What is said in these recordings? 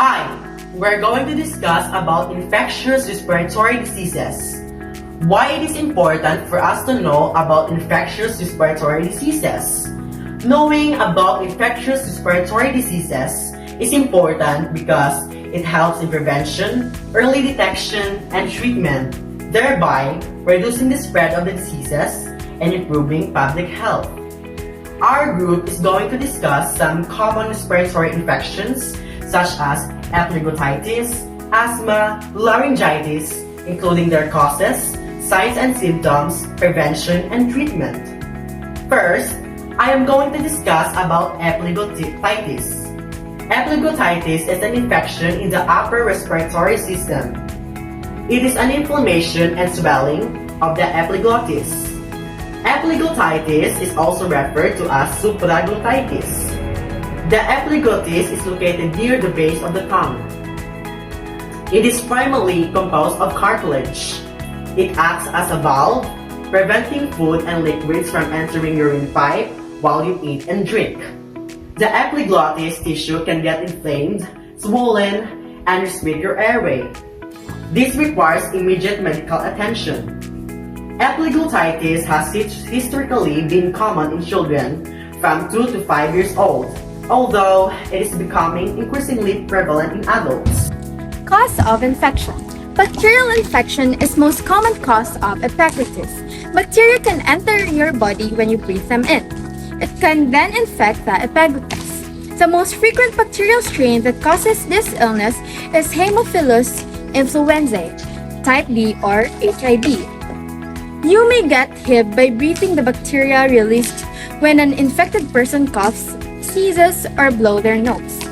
Hi, we're going to discuss about infectious respiratory diseases. Why it is important for us to know about infectious respiratory diseases. Knowing about infectious respiratory diseases is important because it helps in prevention, early detection, and treatment, thereby reducing the spread of the diseases and improving public health. Our group is going to discuss some common respiratory infections such as epiglottitis, asthma, laryngitis, including their causes, signs and symptoms, prevention, and treatment. First, I am going to discuss about epiglottitis. Epiglottitis is an infection in the upper respiratory system. It is an inflammation and swelling of the epiglottis. Epiglottitis is also referred to as supraglottitis. The epiglottis is located near the base of the tongue. It is primarily composed of cartilage. It acts as a valve, preventing food and liquids from entering your urine pipe while you eat and drink. The epiglottis tissue can get inflamed, swollen, and restrict your airway. This requires immediate medical attention. Epiglottitis has historically been common in children from 2 to 5 years old, although it is becoming increasingly prevalent in adults. Cause of infection. Bacterial infection is most common cause of epiglottis. Bacteria can enter your body when you breathe them in. It can then infect the epiglottis. The most frequent bacterial strain that causes this illness is Haemophilus influenzae, type B or HIV. You may get HIV by breathing the bacteria released when an infected person coughs, sneezes, or blow their nose.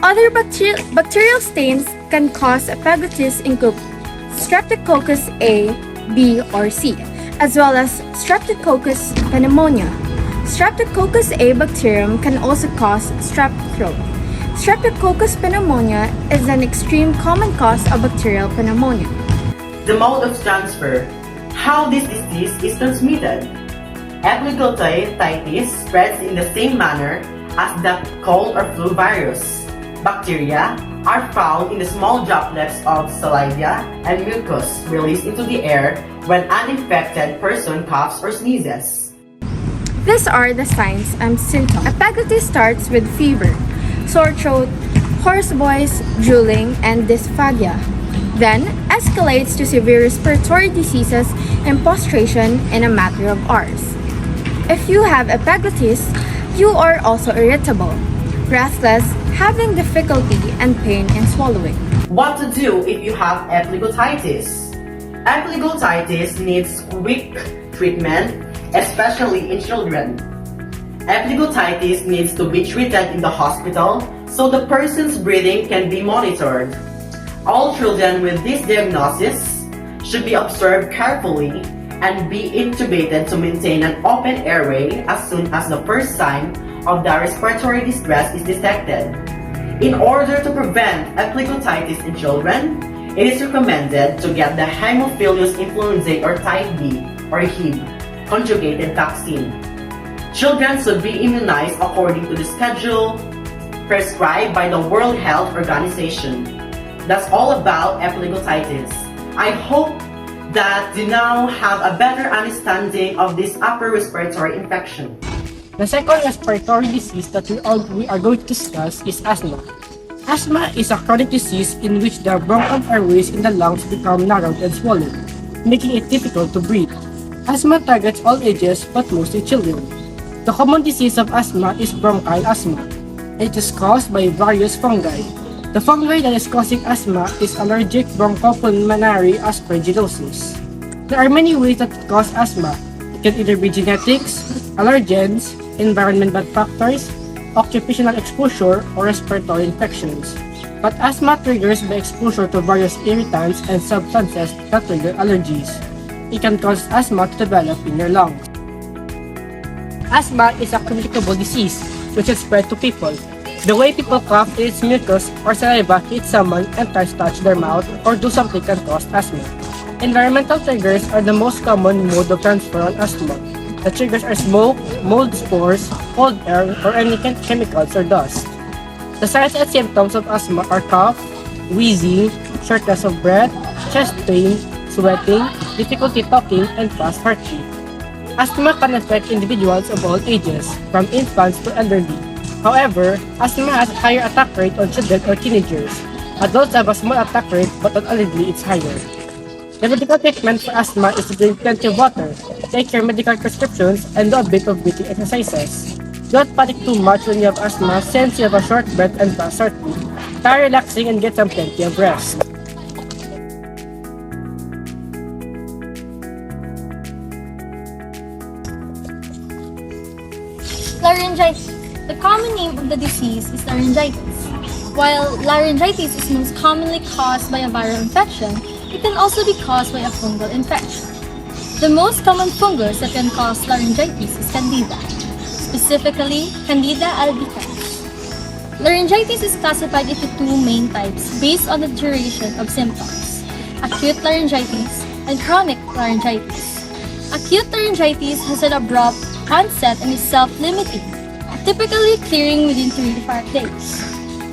Other bacterial stains can cause epiglottis include Streptococcus A, B, or C, as well as Streptococcus pneumonia. Streptococcus A bacterium can also cause strep throat. Streptococcus pneumonia is an extreme common cause of bacterial pneumonia. The mode of transfer. How this disease is transmitted. Epiglottitis spreads in the same manner as the cold or flu virus. Bacteria are found in the small droplets of saliva and mucus released into the air when an infected person coughs or sneezes. These are the signs and symptoms. Epiglottis starts with fever, sore throat, hoarse voice, drooling, and dysphagia. Then escalates to severe respiratory diseases and prostration in a matter of hours. If you have epiglottis, you are also irritable, restless, having difficulty and pain in swallowing. What to do if you have epiglottitis? Epiglottitis needs quick treatment, especially in children. Epiglottitis needs to be treated in the hospital so the person's breathing can be monitored. All children with this diagnosis should be observed carefully and be intubated to maintain an open airway as soon as the first sign of the respiratory distress is detected. In order to prevent epiglottitis in children, it is recommended to get the Haemophilus influenzae or type B or HIV conjugated vaccine. Children should be immunized according to the schedule prescribed by the World Health Organization. That's all about epiglottitis. I hope that you now have a better understanding of this upper respiratory infection. The second respiratory disease that we are going to discuss is asthma. Asthma is a chronic disease in which the bronchial airways in the lungs become narrowed and swollen, making it difficult to breathe. Asthma targets all ages but mostly children. The common disease of asthma is bronchial asthma. It is caused by various fungi. The fungi that is causing asthma is allergic bronchopulmonary aspergillosis. There are many ways that cause asthma. It can either be genetics, allergens, environmental factors, occupational exposure, or respiratory infections. But asthma triggers by exposure to various irritants and substances that trigger allergies. It can cause asthma to develop in your lungs. Asthma is a communicable disease which is spread to people. The way people cough, eat mucus, or saliva hit someone and tries to touch their mouth or do something can cause asthma. Environmental triggers are the most common mode of transfer on asthma. The triggers are smoke, mold spores, cold air, or any chemicals or dust. The signs and symptoms of asthma are cough, wheezing, shortness of breath, chest pain, sweating, difficulty talking, and fast heartbeat. Asthma can affect individuals of all ages, from infants to elderly. However, asthma has a higher attack rate on children or teenagers. Adults have a small attack rate, but on elderly it's higher. The medical treatment for asthma is to drink plenty of water, take your medical prescriptions, and do a bit of breathing exercises. Don't panic too much when you have asthma since you have a short breath and fast heartbeat. Try relaxing and get some plenty of rest. Laryngitis. The common name of the disease is laryngitis. While laryngitis is most commonly caused by a viral infection, it can also be caused by a fungal infection. The most common fungus that can cause laryngitis is Candida, specifically Candida albicans. Laryngitis is classified into two main types based on the duration of symptoms: acute laryngitis and chronic laryngitis. Acute laryngitis has an abrupt onset and is self-limiting, typically clearing within 3 to 5 days.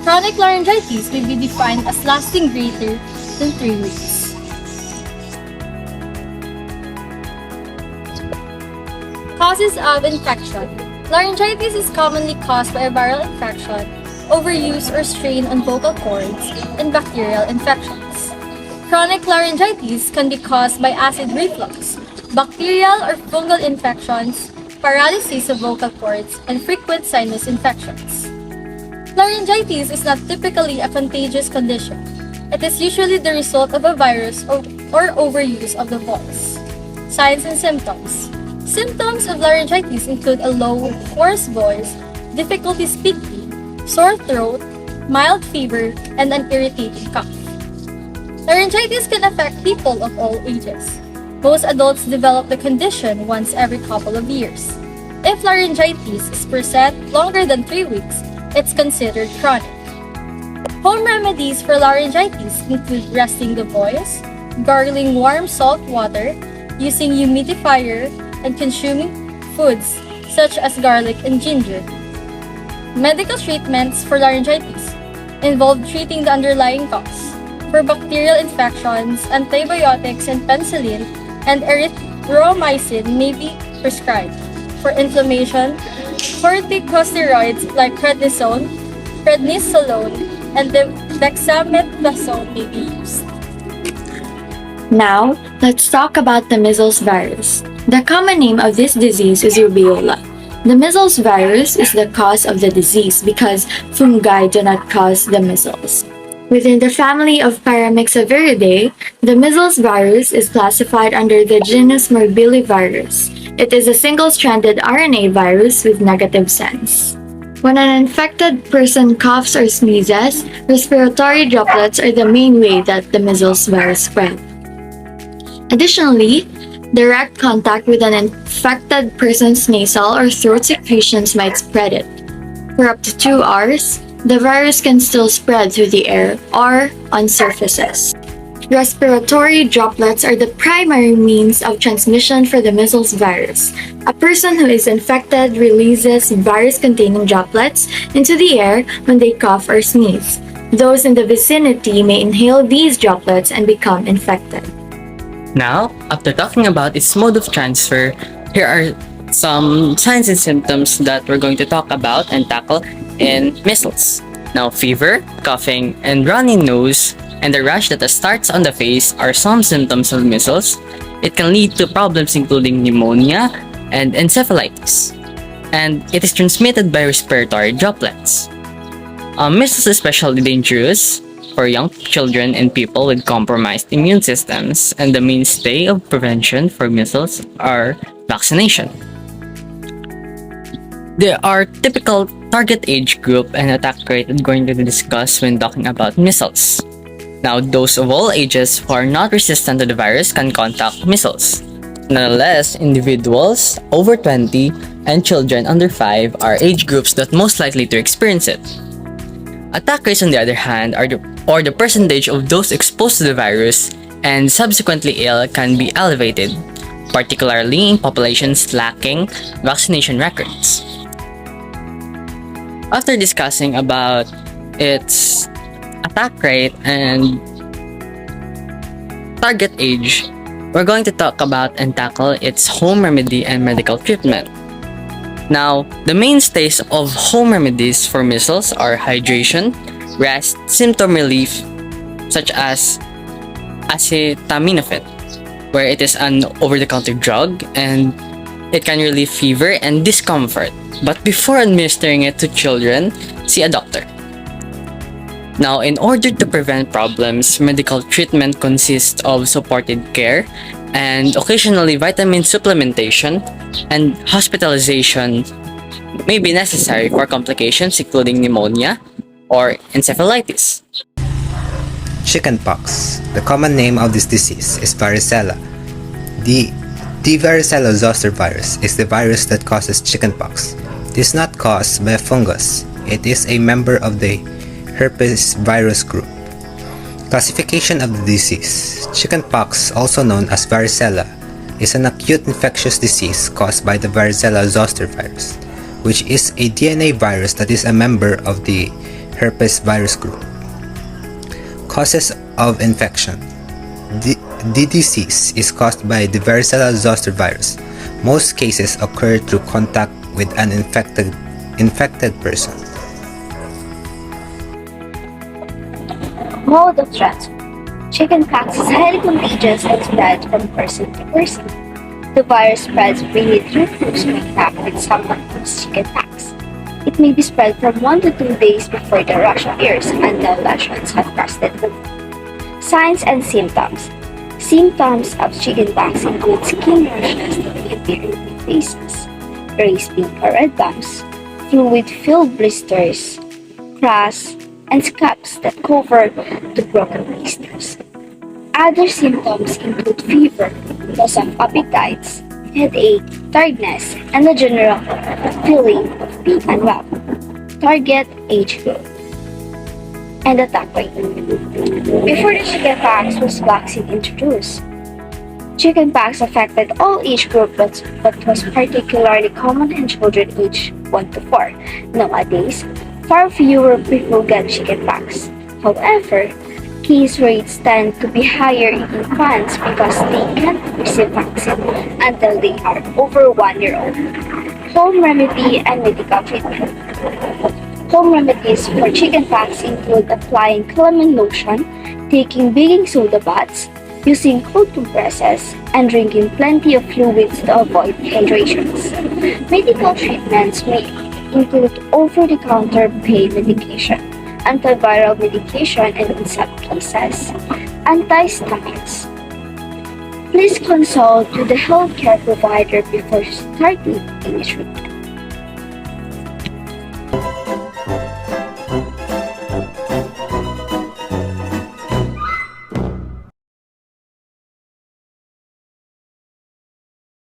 Chronic laryngitis may be defined as lasting greater than 3 weeks. Causes of infection. Laryngitis is commonly caused by a viral infection, overuse or strain on vocal cords, and bacterial infections. Chronic laryngitis can be caused by acid reflux, bacterial or fungal infections, paralysis of vocal cords, and frequent sinus infections. Laryngitis is not typically a contagious condition. It is usually the result of a virus or overuse of the voice. Signs and symptoms. Symptoms of laryngitis include a low, hoarse voice, difficulty speaking, sore throat, mild fever, and an irritating cough. Laryngitis can affect people of all ages. Most adults develop the condition once every couple of years. If laryngitis is present longer than 3 weeks, it's considered chronic. Home remedies for laryngitis include resting the voice, gargling warm salt water, using humidifier, and consuming foods such as garlic and ginger. Medical treatments for laryngitis involve treating the underlying cause. For bacterial infections, antibiotics and penicillin and erythromycin may be prescribed. For inflammation, corticosteroids like prednisolone, and dexamethasone may be used. Now, let's talk about the measles virus. The common name of this disease is rubeola. The measles virus is the cause of the disease because fungi do not cause the measles. Within the family of Paramyxoviridae, the measles virus is classified under the genus Morbillivirus. It is a single-stranded RNA virus with negative sense. When an infected person coughs or sneezes, respiratory droplets are the main way that the measles virus spread. Additionally, direct contact with an infected person's nasal or throat secretions might spread it. For up to 2 hours, the virus can still spread through the air or on surfaces. Respiratory droplets are the primary means of transmission for the measles virus. A person who is infected releases virus-containing droplets into the air when they cough or sneeze. Those in the vicinity may inhale these droplets and become infected. Now, after talking about its mode of transfer, here are some signs and symptoms that we're going to talk about and tackle in measles. Now, fever, coughing, and runny nose, and a rash that starts on the face are some symptoms of measles. It can lead to problems including pneumonia and encephalitis, and it is transmitted by respiratory droplets. Measles is especially dangerous for young children and people with compromised immune systems, and the mainstay of prevention for measles are vaccination. There are typical target age group and attack rate we're going to discuss when talking about measles. Now, those of all ages who are not resistant to the virus can contract measles. Nonetheless, individuals over 20 and children under 5 are age groups that most likely to experience it. Attack rates, on the other hand, are the percentage of those exposed to the virus and subsequently ill can be elevated, particularly in populations lacking vaccination records. After discussing about its attack rate and target age, we're going to talk about and tackle its home remedy and medical treatment. Now, the mainstays of home remedies for measles are hydration, rest, symptom relief, such as acetaminophen, where it is an over-the-counter drug and it can relieve fever and discomfort. But before administering it to children, see a doctor. Now, in order to prevent problems, medical treatment consists of supported care and occasionally vitamin supplementation, and hospitalization may be necessary for complications including pneumonia or encephalitis. Chickenpox. The common name of this disease is varicella. The varicella zoster virus is the virus that causes chickenpox. It is not caused by a fungus. It is a member of the herpes virus group. Classification of the disease. Chickenpox, also known as varicella, is an acute infectious disease caused by the varicella zoster virus, which is a DNA virus that is a member of the herpes virus group. Causes of infection. The disease is caused by the varicella zoster virus. Most cases occur through contact with an infected person. Mode of transfer. Chickenpox is highly contagious and spreads from person to person. The virus spreads freely through close contact with someone who has chickenpox. It may be spread from 1 to 2 days before the rash appears until lesions have crossed the wound. Signs and symptoms. Symptoms of chickenpox include skin rashes that may appear in faces, raised pink or red bumps, fluid-filled blisters, cracks, and scabs that cover the broken blisters. Other symptoms include fever, loss of appetites, headache, tiredness, and a general feeling of being unwell. Target age group and attack rate. Before the chickenpox was vaccine introduced, chickenpox affected all age groups but was particularly common in children aged 1 to 4. Nowadays, far fewer people get chickenpox. However, case rates tend to be higher in infants because they can't receive vaccine until they are over 1 year old. Home remedy and medical treatment. Home remedies for chickenpox include applying calamine lotion, taking baking soda baths, using cold compresses, and drinking plenty of fluids to avoid dehydrations. Medical treatments may include over-the-counter pain medication, antiviral medication, and in some cases, antihistamines. Please consult with the healthcare provider before starting any treatment.